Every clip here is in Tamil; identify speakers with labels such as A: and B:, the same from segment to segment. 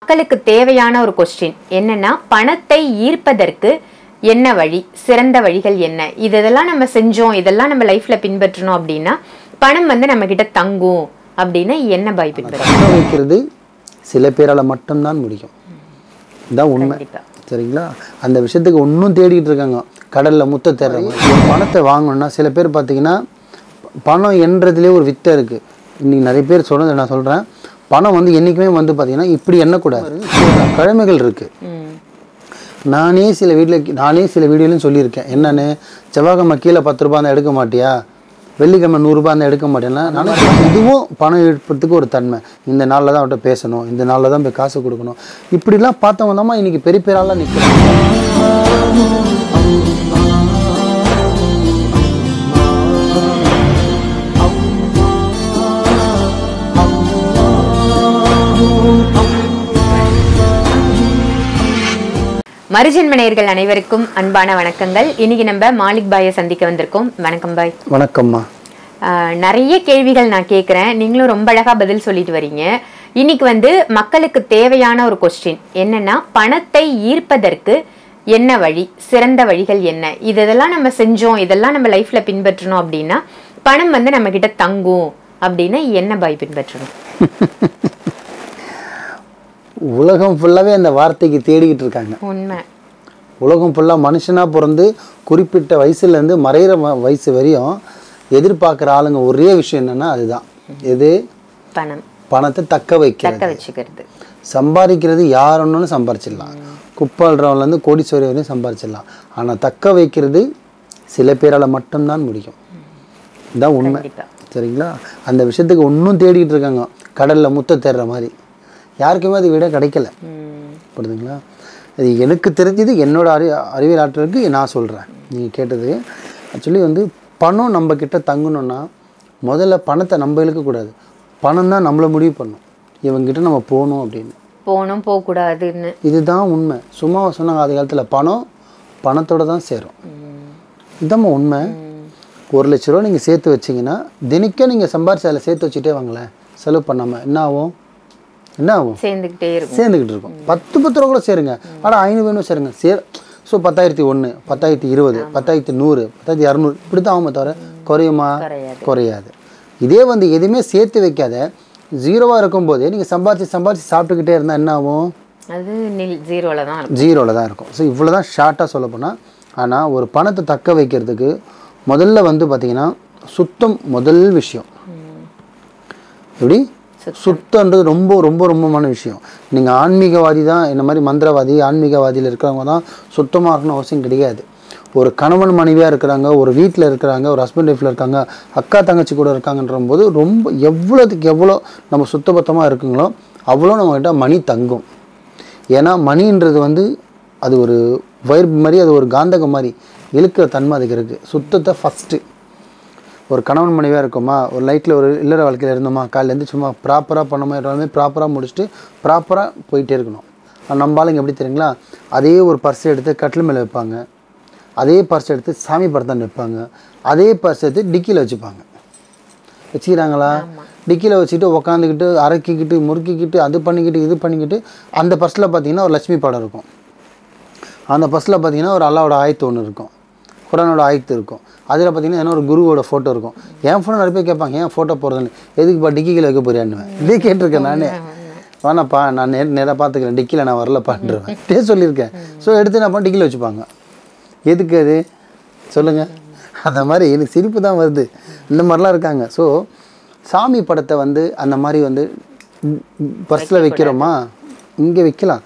A: மக்களுக்கு தேவையான ஒரு கொஸ்டின் என்னன்னா, பணத்தை ஈர்ப்பதற்கு என்ன வழி, சிறந்த வழிகள் என்ன, இதெல்லாம் நம்ம செஞ்சோம், இதெல்லாம் நம்ம லைஃப்ல பின்பற்றணும் அப்படின்னா பணம் வந்து நம்ம கிட்ட தங்கும் அப்படின்னு என்ன பாய் பின்பற்ற
B: வைக்கிறது சில பேரால மட்டும்தான் முடியும். இதான் உண்மை. சரிங்களா? அந்த விஷயத்துக்கு ஒன்றும் தேடிட்டு இருக்காங்க. கடல்ல முத்த தேடுற மாதிரி பணத்தை வாங்கணும்னா சில பேர் பார்த்தீங்கன்னா பணம் என்றதுலேயே ஒரு வித்தை இருக்குது. இன்னைக்கு நிறைய பேர் சொன்னது நான் சொல்கிறேன். பணம் வந்து என்றைக்குமே வந்து பார்த்தீங்கன்னா இப்படி எண்ணக்கூடாது. கிழமைகள் இருக்குது. நானே சில வீடியோலையும் சொல்லியிருக்கேன். என்னென்னு, செவ்வாய்க்கிழமை கீழே 10 ரூபா தான் எடுக்க மாட்டியா, வெள்ளிக்கிழமை 100 ரூபா தான் எடுக்க மாட்டேன்னா நான் இதுவும் பணம் எடுப்பதுக்கு ஒரு தன்மை. இந்த நாளில் தான் அவர்கிட்ட பேசணும், இந்த நாளில் தான் போய் காசு கொடுக்கணும், இப்படிலாம் பார்த்தவங்க தான் இன்றைக்கி பெரிய பேராலாம் நிற்கிறோம்.
A: மறுஜென்ம நேயர்கள் அனைவருக்கும் அன்பான வணக்கங்கள். இன்னைக்கு நம்ம மாலிக் பாயை சந்திக்க வந்திருக்கோம். வணக்கம் பாய்.
B: வணக்கம்மா.
A: நிறைய கேள்விகள் நான் கேட்குறேன், நீங்களும் ரொம்ப அழகா பதில் சொல்லிட்டு வரீங்க. இன்னைக்கு வந்து மக்களுக்கு தேவையான ஒரு கொஸ்டின் என்னன்னா, பணத்தை ஈர்ப்பதற்கு என்ன வழி, சிறந்த வழிகள் என்ன, இதெல்லாம் நம்ம செஞ்சோம், இதெல்லாம் நம்ம லைஃப்ல பின்பற்றணும் அப்படின்னா பணம் வந்து நம்ம கிட்ட தங்கும் அப்படின்னு என்ன பாய் பின்பற்றணும்?
B: உலகம் ஃபுல்லாகவே அந்த வார்த்தைக்கு தேடிக்கிட்டு இருக்காங்க.
A: உண்மை.
B: உலகம் ஃபுல்லாக மனுஷனாக பிறந்து குறிப்பிட்ட வயசுலேருந்து மறைகிற வயசு வரையும் எதிர்பார்க்குற ஆளுங்க ஒரே விஷயம் என்னென்னா அதுதான். எது?
A: பணம்.
B: பணத்தை தக்க
A: வச்சுக்கிறது.
B: சம்பாதிக்கிறது யார் ஒன்றும் சம்பாரிச்சிடலாம். குப்பாடுறவன்லேருந்து கோடீஸ்வரி வரையும் சம்பாரிச்சிடலாம். ஆனால் தக்க வைக்கிறது சில பேரால் மட்டும்தான் முடியும். இதுதான் உண்மை. சரிங்களா? அந்த விஷயத்துக்கு ஒன்றும் தேடிக்கிட்டு இருக்காங்க. கடலில் முத்த தேடுற மாதிரி. யாருக்குமே அது விட கிடைக்கல. புரியுதுங்களா? அது எனக்கு தெரிஞ்சது என்னோட அறிவியல் ஆற்றலுக்கு நான் சொல்கிறேன். நீங்கள் கேட்டது ஆக்சுவலி வந்து பணம் நம்ம கிட்ட தங்கணும்னா முதல்ல பணத்தை நம்ம இழுக்கக்கூடாது. பணம் தான் நம்மளை முடிவு பண்ணும் இவங்ககிட்ட நம்ம போகணும் அப்படின்னு.
A: போகக்கூடாதுன்னு.
B: இதுதான் உண்மை. சும்மா சொன்னாங்க அது காலத்தில் பணத்தோடு தான் சேரும். இதுதான் உண்மை. 1 லட்ச ரூபா நீங்கள் சேர்த்து வச்சிங்கன்னா தினிக்க நீங்கள் சம்பாரிச்சு அதில் சேர்த்து வச்சுட்டே வாங்களேன். செலவு பண்ணாமல் என்ன ஆகும்?
A: சேர்ந்துக்கிட்டு
B: இருக்கும். 10 ரூபா கூட சேருங்க. ஆனால் 500 சேருங்க. ஸோ 10,001, 10,020, 1,100, 1,200 இப்படி தான் ஆகும். தவிர குறையுமா? குறையாது. இதே வந்து எதுவுமே சேர்த்து வைக்காத ஜீரோவாக இருக்கும்போதே நீங்கள் சம்பாரிச்சு சாப்பிட்டுக்கிட்டே இருந்தால் என்ன ஆகும்?
A: அது
B: ஜீரோவில் தான் இருக்கும். ஸோ இவ்வளோ தான் ஷார்ட்டாக சொல்ல போனால். ஆனால் ஒரு பணத்தை தக்க வைக்கிறதுக்கு முதல்ல வந்து பார்த்திங்கன்னா சுத்தம் முதல் விஷயம். எப்படி? சுத்தன்றது ரொம்ப ரொம்ப ரொம்பமான விஷயம். நீங்கள் ஆன்மீகவாதி தான், இந்த மாதிரி மந்திரவாதி ஆன்மீகவாதியில் இருக்கிறவங்க தான் சுத்தமாக இருக்கணும் அவசியம் கிடையாது. ஒரு கணவன் மனைவியாக இருக்கிறாங்க, ஒரு வீட்டில் இருக்கிறாங்க, ஒரு ஹஸ்பண்ட் ஒய்ஃபில் இருக்காங்க, அக்கா தங்கச்சி கூட இருக்காங்கன்ற போது ரொம்ப எவ்வளோத்துக்கு எவ்வளோ நம்ம சுத்தபத்தமாக இருக்குங்களோ அவ்வளோ நம்மகிட்ட மணி தங்கும். ஏன்னா மணின்றது வந்து அது ஒரு வைப் மாதிரி, அது ஒரு காந்தகம் மாதிரி இழுக்கிற தன்மை அதுக்கு இருக்குது. சுத்தத்தை ஃபஸ்ட்டு. ஒரு கணவன் மனைவியாக இருக்கோமா, ஒரு லைட்டில் ஒரு இல்லற வாழ்க்கையில் இருந்தோமா, காலையிலேருந்து சும்மா ப்ராப்பராக பண்ணோமா, எல்லாமே ப்ராப்பராக முடிச்சுட்டு ப்ராப்பராக போயிட்டே இருக்கணும். நம்ம ஆளுங்க எப்படி தெரியுங்களா, அதே ஒரு பர்ஸை எடுத்து கட்டில் மேலே வைப்பாங்க, அதே பர்ஸ் எடுத்து சாமி படத்தான் வைப்பாங்க, அதே பர்ஸ் எடுத்து டிக்கியில் வச்சுப்பாங்க. வச்சுக்கிறாங்களா? டிக்கியில் வச்சுக்கிட்டு உக்காந்துக்கிட்டு அரைக்கிக்கிட்டு முறுக்கிக்கிட்டு அது பண்ணிக்கிட்டு இது பண்ணிக்கிட்டு அந்த பர்ஸில் பார்த்தீங்கன்னா ஒரு லட்சுமி படம் இருக்கும். அந்த பர்ஸில் பார்த்தீங்கன்னா ஒரு அல்லாவோட ஆயத்து ஒன்று இருக்கும், குரானோட ஆயத்து இருக்கும். அதில் பார்த்தீங்கன்னா என்ன ஒரு குருவோட ஃபோட்டோ இருக்கும். என் ஃபோனை நிறைய பேர் கேட்பாங்க, ஏன் ஃபோட்டோ போடுறதுன்னு. எதுக்குப்பா டிக்கியில் வைக்க போறியான்னு இதே கேட்டிருக்கேன் நானே. வேணாப்பா நான் நேராக பார்த்துக்கிறேன், டிக்கியில் நான் வரலப்பான்ருவேன் டே சொல்லியிருக்கேன். ஸோ எடுத்து நான் டிக்கியில் வச்சுப்பாங்க. எதுக்கு அது சொல்லுங்கள்? அந்த மாதிரி எனக்கு சிரிப்பு தான் வருது. இந்த மாதிரிலாம் இருக்காங்க. ஸோ சாமி படத்தை வந்து அந்த மாதிரி வந்து பர்ஸில் வைக்கிறோமா, இங்கே வைக்கலாம்.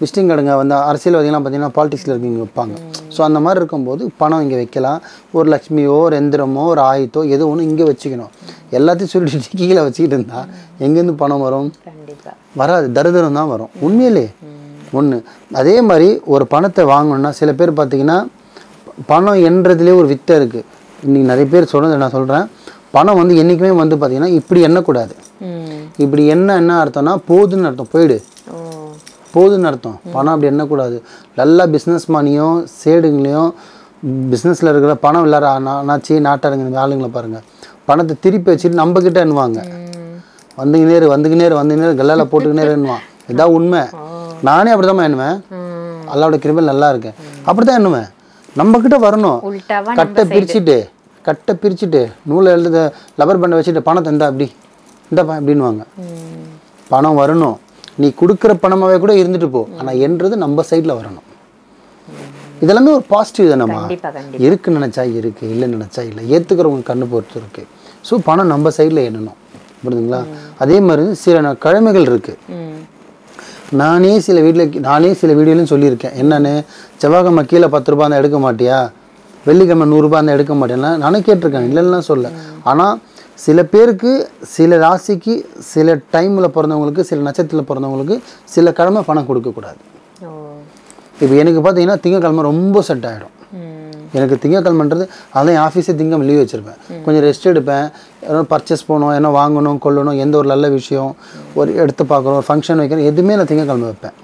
B: விசிட்டிங் கார்டுங்க வந்து அரசியல்வாதிகள்லாம் பார்த்தீங்கன்னா பாலிடிக்ஸில் இங்கே வைப்பாங்க. ஸோ அந்த மாதிரி இருக்கும்போது பணம் இங்கே வைக்கலாம். ஒரு லட்சுமியோ ஒரு எந்திரமோ ஒரு ஆயத்தோ ஏதோ ஒன்று இங்கே வச்சுக்கணும். எல்லாத்தையும் சொல்லிட்டு கீழே வச்சுக்கிட்டு இருந்தால் எங்கேருந்து பணம் வரும்? வராது. தரித்திரம் தான் வரும் உண்மையிலே. ஒன்று அதே மாதிரி ஒரு பணத்தை வாங்கணுன்னா சில பேர் பார்த்தீங்கன்னா பணம் என்றதுலேயே ஒரு வித்தை இருக்குது. இன்றைக்கி நிறைய பேர் சொன்னது நான் சொல்கிறேன். பணம் வந்து என்றைக்குமே வந்து பார்த்திங்கன்னா இப்படி எண்ணக்கூடாது. இப்படி என்ன அர்த்தம்னா போதுன்னு அர்த்தம். போதுன்னு அர்த்தம். பணம் அப்படி எண்ணக்கூடாது. நல்லா பிஸ்னஸ் மணியும் சேடுங்களையும் பிஸ்னஸில் இருக்கிற பணம் இல்லாத ஆனாச்சு நாட்டாருங்க ஆளுங்களை பாருங்கள், பணத்தை திருப்பி வச்சுட்டு நம்மக்கிட்ட எண்ணுவாங்க. வந்துக்கு நேர் கல்லால் போட்டுக்கினே எண்ணுவான். இதான் உண்மை. நானே அப்படிதான் எண்ணுவேன். அல்லாவோட கிருபையில் நல்லா இருக்கேன், அப்படிதான் எண்ணுவேன். நம்ம கிட்ட வரணும். கட்டை பிரிச்சுட்டு நூலை எழுத லப்பர் பண்ண வச்சுட்டு பணத்தை இந்தா அப்படி இந்தப்பா அப்படின்வாங்க. பணம் வரணும், நீ கொடுக்குற பணமாவே கூட இருந்துட்டு போ, ஆனால் என்றது நம்ம சைடில் வரணும். இதெல்லாமே ஒரு பாசிட்டிவ் தானம்மா. இருக்குன்னு நினச்சா இருக்கு, இல்லைன்னு நினச்சா இல்லை, ஏற்றுக்கிறவங்க கண்ணு பொறுத்து இருக்கு. ஸோ பணம் நம்ம சைடில் எண்ணணும், புரியுதுங்களா? அதே மாதிரி சில கிழமைகள் இருக்கு. நானே சில வீடியோலையும் சொல்லியிருக்கேன். என்னன்னு, செவ்வாய்க்கிழமை கீழே 10 ரூபா தான் எடுக்க மாட்டியா, வெள்ளிக்கிழமை 100 ரூபா தான் எடுக்க மாட்டேன்னா நானே கேட்டிருக்கேன், இல்லைன்னா சொல்ல. ஆனால் சில பேருக்கு, சில ராசிக்கு, சில டைமில் பிறந்தவங்களுக்கு, சில நட்சத்திரத்தில் பிறந்தவங்களுக்கு சில கிழமை பணம் கொடுக்கக்கூடாது. இப்போ எனக்கு பார்த்தீங்கன்னா திங்கக்கிழமை ரொம்ப செட் ஆகிடும். எனக்கு திங்கக்கிழமைன்றது அதான் என் ஆஃபீஸே திங்கம் லீவ் வச்சுருப்பேன். கொஞ்சம் ரெஸ்ட் எடுப்பேன். ஏன்னா பர்ச்சேஸ் போகணும், என்ன வாங்கணும் கொள்ளணும், எந்த ஒரு நல்ல விஷயம் ஒரு எடுத்து பார்க்குறோம், ஒரு ஃபங்க்ஷன் வைக்கிறோம், எதுவுமே நான் திங்கக்கிழமை வைப்பேன்.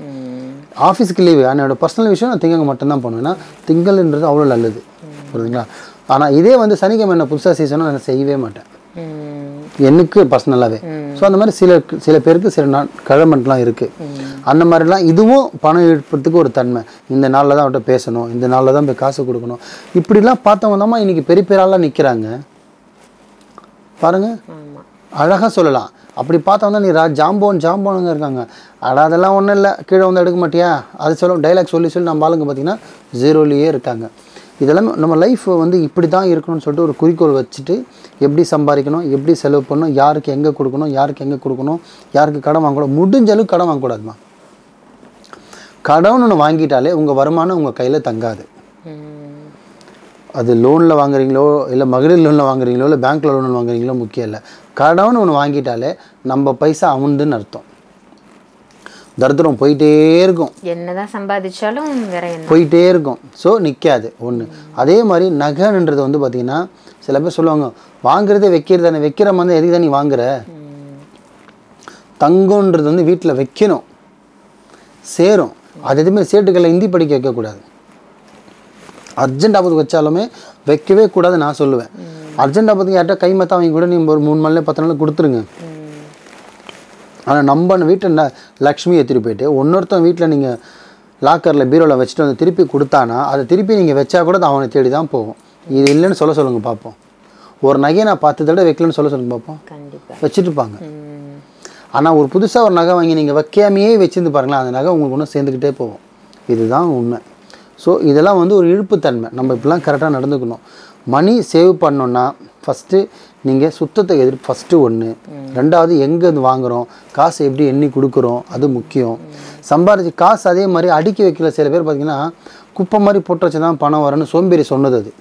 B: ஆஃபீஸுக்கு லீவு, ஆனால் என்னோடய பர்சனல் விஷயம் நான் திங்கக்கிழமை மட்டும்தான் பண்ணுவேன். ஏன்னா திங்கள்ன்றது அவ்வளோ நல்லது, புரியுதுங்களா? ஆனால் இதே வந்து சனிக்கிழமை என்ன புதுசாக சீசனும் நான் செய்யவே மாட்டேன், எனக்கு பர்சனலாகவே. ஸோ அந்த மாதிரி சில பேருக்கு சில கிழமெல்லாம் இருக்குது. அந்த மாதிரிலாம் இதுவும் பணம் இழுப்பதுக்கு ஒரு தன்மை. இந்த நாளில் தான் அவர்கிட்ட பேசணும், இந்த நாளில் தான் போய் காசு கொடுக்கணும், இப்படிலாம் பார்த்தவங்க தான் இன்றைக்கி பெரிய பேராலாம் நிற்கிறாங்க பாருங்கள். அழகாக சொல்லலாம். அப்படி பார்த்தவங்க நீ ஜாம்போனுங்க இருக்காங்க. அதெல்லாம் ஒன்றும் இல்லை, கீழே வந்து எடுக்க மாட்டியா, அது சொல்ல டைலாக் சொல்லி நம்ம ஆளுங்க பார்த்தீங்கன்னா 0லேயே இருக்காங்க. இதெல்லாம் நம்ம லைஃப் வந்து இப்படி தான் இருக்கணும்னு சொல்லிட்டு ஒரு குறிக்கோள் வச்சுட்டு எப்படி சம்பாதிக்கணும், எப்படி செலவு பண்ணணும், யாருக்கு எங்கே கொடுக்கணும், யாருக்கு கடன் வாங்கக்கூடாது. முடிஞ்ச அளவுக்கு கடன் வாங்கக்கூடாதுமா. கடன் ஒன்று வாங்கிட்டாலே உங்கள் வருமானம் உங்கள் கையில் தங்காது. அது லோனில் வாங்குறீங்களோ, இல்லை மகளிர் லோனில் வாங்குறீங்களோ, இல்லை பேங்க்கில் லோனில் வாங்குறீங்களோ முக்கியம் இல்லை. கடன் ஒன்று வாங்கிட்டாலே நம்ம பைசா அமுண்டுன்னு அர்த்தம். தரித்திரம் போயிட்டே இருக்கும்,
A: என்னதான் சம்பாதிச்சாலும்
B: போயிட்டே இருக்கும். ஸோ நிற்காது ஒன்று. அதே மாதிரி நகைன்றது வந்து பார்த்தீங்கன்னா சில பேர் சொல்லுவாங்க, வாங்குறதே வைக்கிறது தானே, வைக்கிற மாதிரி எதுக்கு தான் நீ வாங்குற. தங்கன்றது வந்து வீட்டில் வைக்கணும், சேரும். அது எதுவுமே சேட்டுக்களை ஹிந்தி படிக்க வைக்கக்கூடாது. அர்ஜென்ட் ஆபத்துக்கு வச்சாலுமே வைக்கவே கூடாது நான் சொல்லுவேன். அர்ஜென்ட் ஆபத்துக்கு யார்கிட்ட கைமத்தா வாங்கி கூட நீங்கள் ஒரு 3 நாள் 10 நாள் கொடுத்துருங்க. ஆனால் நம்ம வீட்டில் லக்ஷ்மி ஏற்றிட்டு போயிட்டு இன்னொருத்தன் வீட்டில் நீங்கள் லாக்கரில் பீரோவில் வச்சுட்டு வந்து திருப்பி கொடுத்தானா அதை திருப்பி நீங்கள் வச்சா கூட அவனை தேடி தான் போகும். இது இல்லைன்னு சொல்லுங்கள் பார்ப்போம். ஒரு நகையை நான் 10 தடவை வைக்கலன்னு சொல்லுங்கள் பார்ப்போம். வச்சுட்டு இருப்பாங்க. ஆனால் ஒரு புதுசாக ஒரு நகை வாங்கி நீங்கள் வைக்காமையே வச்சுருந்து பாருங்களேன், அந்த நகை உங்களுக்கு ஒன்றும் சேர்ந்துக்கிட்டே போகும். இதுதான் உண்மை. ஸோ இதெல்லாம் வந்து ஒரு இழுப்புத்தன்மை. நம்ம இப்படிலாம் கரெக்டாக நடந்துக்கணும். மணி சேவ் பண்ணோன்னா ஃபஸ்ட்டு நீங்கள் சுத்தத்தை ஃபஸ்ட்டு ஒன்று. ரெண்டாவது எங்கே வாங்குகிறோம், காசு எப்படி எண்ணி கொடுக்குறோம், அது முக்கியம். சம்பாதிச்சு காசு அதே மாதிரி அடுக்கி வைக்கல. சில பேர் பார்த்திங்கன்னா குப்பை மாதிரி போட்டு வச்சு தான் பணம் வரணும்னு சோம்பேறி சொன்னது. அது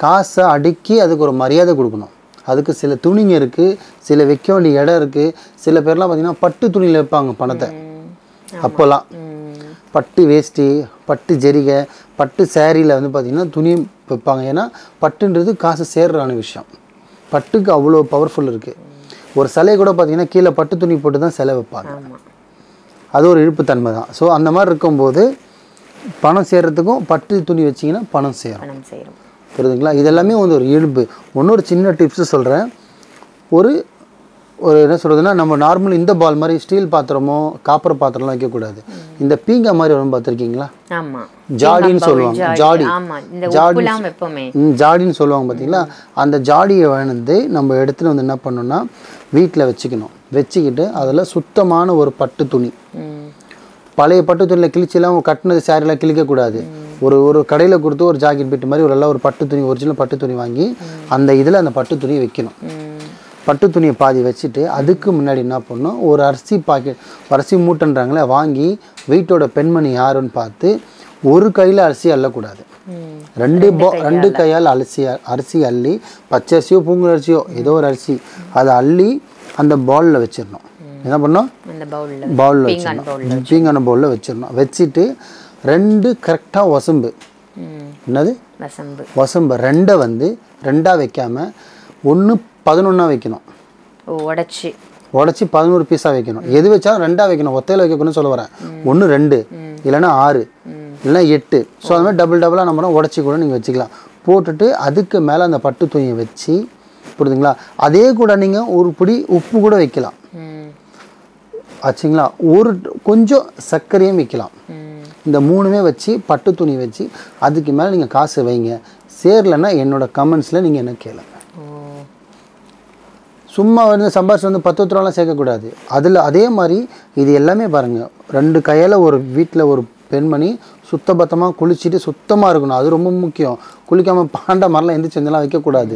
B: காசை அடுக்கி அதுக்கு ஒரு மரியாதை கொடுக்கணும். அதுக்கு சில துணிங்க இருக்குது, சில வைக்க வேண்டிய இடம் இருக்குது. சில பேர்லாம் பார்த்திங்கன்னா பட்டு துணியில் வைப்பாங்க பணத்தை. அப்போல்லாம் பட்டு வேஷ்டி, பட்டு ஜெரிகை, பட்டு சேரீயில் வந்து பார்த்திங்கன்னா துணி வைப்பாங்க. ஏன்னா பட்டுன்றது காசு சேர்றான விஷயம். பட்டுக்கு அவ்வளோ பவர்ஃபுல் இருக்குது. ஒரு சிலை கூட பார்த்திங்கன்னா கீழே பட்டு துணி போட்டு தான் சிலை வைப்பாங்க. அது ஒரு இழுப்புத்தன்மை தான். ஸோ அந்த மாதிரி இருக்கும்போது பணம் சேர்றதுக்கும் பட்டு துணி வச்சிங்கன்னா பணம் சேரும். புரியுதுங்களா? இதெல்லாமே வந்து ஒரு இழுப்பு. இன்னொரு சின்ன டிப்ஸு சொல்கிறேன். ஒரு என்ன சொல்கிறதுன்னா, நம்ம நார்மல் இந்த பால் மாதிரி ஸ்டீல் பாத்திரமோ காப்பர் பாத்திரம்லாம் வைக்கக்கூடாது. இந்த பீங்கா மாதிரி வரும் பார்த்துருக்கீங்களா? ஜாடின்னு சொல்லுவாங்க. ஜாடின்னு சொல்லுவாங்க பார்த்தீங்களா? அந்த ஜாடியை வந்து நம்ம எடுத்துகிட்டு வந்து என்ன பண்ணணும்னா வீட்டில் வச்சுக்கணும். வச்சுக்கிட்டு அதில் சுத்தமான ஒரு பட்டு துணி, பழைய பட்டு துணியில் கிழிச்செல்லாம் கட்டினது சேரெல்லாம் கிழிக்கக்கூடாது. ஒரு கடையில் கொடுத்து ஒரு ஜாக்கெட் பெட்டு மாதிரி ஒரு பட்டு துணி, ஒரிஜினல் பட்டு துணி வாங்கி அந்த இதில் அந்த பட்டு துணியை வைக்கணும். பட்டு துணியை பாதி வச்சுட்டு அதுக்கு முன்னாடி என்ன பண்ணணும், ஒரு அரிசி பாக்கெட், அரிசி மூட்டைன்றாங்களே வாங்கி வீட்டோட பெண்மணி யாருன்னு பார்த்து ஒரு கையில் அரிசி அள்ளக்கூடாது. ரெண்டு கையால் அரிசி அள்ளி, பச்சரிசியோ பூங்குழரிசியோ ஏதோ ஒரு அரிசி அதை அள்ளி அந்த பவுலில் வச்சிடணும். என்ன பண்ணோம், பவுலில் வச்சிடணும், பீங்கான பவுலில் வச்சிடணும். வச்சுட்டு 2 கரெக்டாக வசம்பு, என்னது வசம்பு 2 வந்து 2ஆக வைக்காமல் 1 11 வைக்கணும். உடச்சி 11 பீஸாக வைக்கணும். எது வச்சாலும் 2ஆக வைக்கணும். ஒத்தையில் வைக்கணும்னு சொல்ல வரேன். 1 2 இல்லைன்னா 6 இல்லைன்னா 8. ஸோ அது மாதிரி டபுளாக நம்ம உடச்சி கூட நீங்கள் வச்சுக்கலாம். போட்டுட்டு அதுக்கு மேலே அந்த பட்டு துணியை வச்சு, புரியுதுங்களா? அதே கூட நீங்கள் ஒரு பிடி உப்பு கூட வைக்கலாம். ஆச்சுங்களா. ஒரு கொஞ்சம் சர்க்கரையும் வைக்கலாம். இந்த 3மே வச்சு பட்டு துணி வச்சு அதுக்கு மேலே நீங்கள் காசு வைங்க. சேரலைன்னா என்னோடய கமெண்ட்ஸில் நீங்கள் என்ன கேளுங்க. சும்மா வந்து சம்பாரிச்சு வந்து 10 ரூபாலாம் சேர்க்கக்கூடாது. அதில் அதே மாதிரி இது எல்லாமே பாருங்கள், 2 கையில் ஒரு வீட்டில் ஒரு பெண்மணி சுத்தபத்தமாக குளிச்சுட்டு சுத்தமாக இருக்கணும். அது ரொம்ப முக்கியம். குளிக்காமல் பாண்ட மாதிரிலாம் எந்திரிச்சு இதெல்லாம் வைக்கக்கூடாது.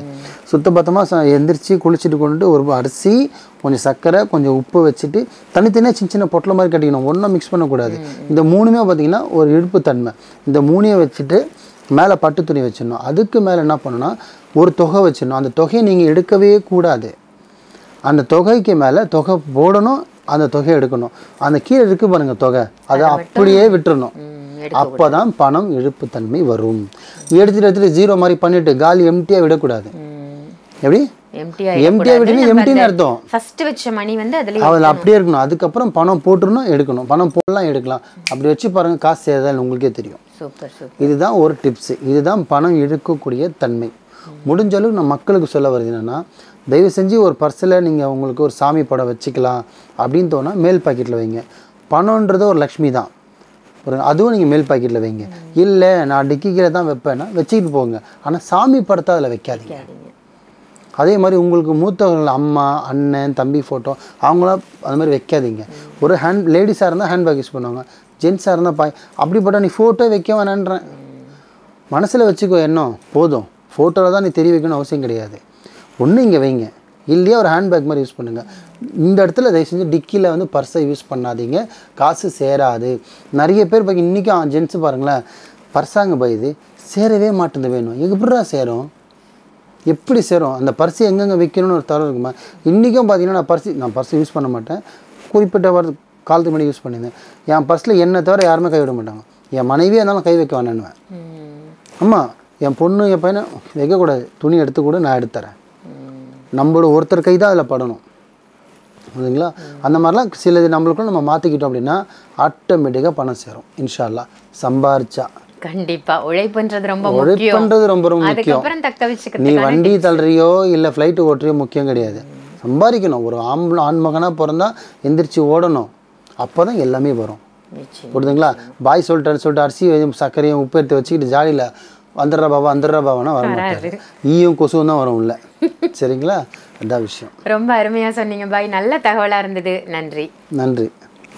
B: சுத்தபத்தமாக எந்திரிச்சு குளிச்சுட்டு கொண்டு ஒரு அரிசி, கொஞ்சம் சர்க்கரை, கொஞ்சம் உப்பு வச்சுட்டு தனித்தனியாக சின்ன சின்ன பொட்டலை மாதிரி கட்டிக்கணும். ஒன்றும் மிக்ஸ் பண்ணக்கூடாது. இந்த 3மே பார்த்திங்கன்னா ஒரு இழுப்பு தன்மை. இந்த 3ஐயும் வச்சுட்டு மேலே பட்டு துணி வச்சிடணும். அதுக்கு மேலே என்ன பண்ணணும்னா ஒரு தொகை வச்சிடணும். அந்த தொகையை நீங்கள் எடுக்கவே கூடாது. அந்த தொகைக்கு மேலே தொகை போடணும், அந்த தொகையை எடுக்கணும். அந்த கீழே இருக்கு பாருங்கள் தொகை, அதை அப்படியே விட்டுறணும். அப்போ தான் பணம் இழுப்புத்தன்மை வரும். எடுத்துட்டு 0 மாதிரி பண்ணிட்டு காலி எம்டியாக விடக்கூடாது. எப்படி எம்டியாக விட்டீங்கன்னா எம்டின்னு அர்த்தம்.
A: ஃபர்ஸ்ட் வச்ச மணி வந்து
B: அதில் அப்படியே இருக்கணும். அதுக்கப்புறம் பணம் போட்டுருணும், எடுக்கணும். பணம் போடலாம், எடுக்கலாம். அப்படி வச்சு பாருங்கள், காசு சேருதா உங்களுக்கே தெரியும். இதுதான் ஒரு டிப்ஸு. இதுதான் பணம் இழுக்கக்கூடிய தன்மை. முடிஞ்ச அளவுக்கு நான் மக்களுக்கு சொல்ல வருது என்னென்னா, தயவு செஞ்சு ஒரு பர்ஸில் நீங்கள் உங்களுக்கு ஒரு சாமி படம் வச்சுக்கலாம் அப்படின்னு தோணா மேல் பாக்கெட்டில் வைங்க. பணம்ன்றது ஒரு லக்ஷ்மி தான், அதுவும் நீங்கள் மேல் பாக்கெட்டில் வைங்க. இல்லை நான் டிக்கிக்கிற தான் வைப்பேன்னா வச்சுக்கிட்டு போங்க. ஆனால் சாமி படத்தை அதில் வைக்காதீங்க. அதே மாதிரி உங்களுக்கு மூத்தவர்கள் அம்மா, அண்ணன், தம்பி ஃபோட்டோ அவங்களாம் அது மாதிரி வைக்காதீங்க. ஒரு லேடிஸாக இருந்தால் ஹேண்ட்பேக் யூஸ் பண்ணுவாங்க, ஜென்ஸாக இருந்தால் அப்படிப்பட்ட நீ ஃபோட்டோ வைக்க வேணான்றேன். மனசில் வச்சுக்கோ, என்ன போதும். ஃபோட்டோவில் தான் நீ தெரிய வைக்கணும்னு அவசியம் கிடையாது. ஒன்று இங்கே வைங்க, இல்லையா ஒரு ஹேண்ட்பேக் மாதிரி யூஸ் பண்ணுங்கள். இந்த இடத்துல தயவு செஞ்சு டிக்கியில் வந்து பர்ஸை யூஸ் பண்ணாதீங்க, காசு சேராது. நிறைய பேர் இப்போ இன்றைக்கும் ஜென்ஸு பாருங்களேன், பர்ஸாங்க இது சேரவே மாட்டேங்குது. வேணும் எப்படிடா சேரும், எப்படி சேரும்? அந்த பர்ஸை எங்கெங்கே வைக்கணும்னு ஒரு தரம் இருக்குமா? இன்றைக்கும் பார்த்தீங்கன்னா நான் பர்ஸை யூஸ் பண்ண மாட்டேன். குறிப்பிட்ட காலத்துக்கு முன்னாடி யூஸ் பண்ணியிருந்தேன். என் பர்ஸில் என்னை தவிர யாருமே கை விட மாட்டாங்க. என் மனைவியாக இருந்தாலும் கை வைக்க வேணான்னுவேன். ஆமாம், என் பொண்ணு என் பையனை வைக்கக்கூடாது, துணி எடுத்து கூட நான் எடுத்துறேன். நம்மளோட ஒருத்தர் கை தான் அதில் படணும், புரியுதுங்களா? அந்த மாதிரிலாம் சிலது நம்மளுக்குள்ள நம்ம மாற்றிக்கிட்டோம் அப்படின்னா ஆட்டோமேட்டிக்காக பணம் சேரும். இன்ஷா அல்லாஹ் சம்பாரிச்சா.
A: கண்டிப்பா உழைப்புன்றது ரொம்ப
B: முக்கியம். நீ வண்டி தள்ளுறியோ இல்லை ஃப்ளைட்டு ஓட்டுறியோ முக்கியம் கிடையாது. சம்பாதிக்கணும். ஒரு ஆண்மகனாக பிறந்தா எந்திரிச்சு ஓடணும். அப்போ தான் எல்லாமே வரும், புரியுதுங்களா? பாய் சொல்லிட்டு அரிசி சர்க்கரையும் உப்பு எடுத்து வச்சுக்கிட்டு ஜாலியில் வந்துடுறா பாபானா வர மாட்டாரு. ஈயும் கொசுவும் தான் வரும் உள்ள. சரிங்களா? அதான் விஷயம்.
A: ரொம்ப அருமையாக சொன்னீங்க பாய். நல்ல தகவலாக இருந்தது. நன்றி.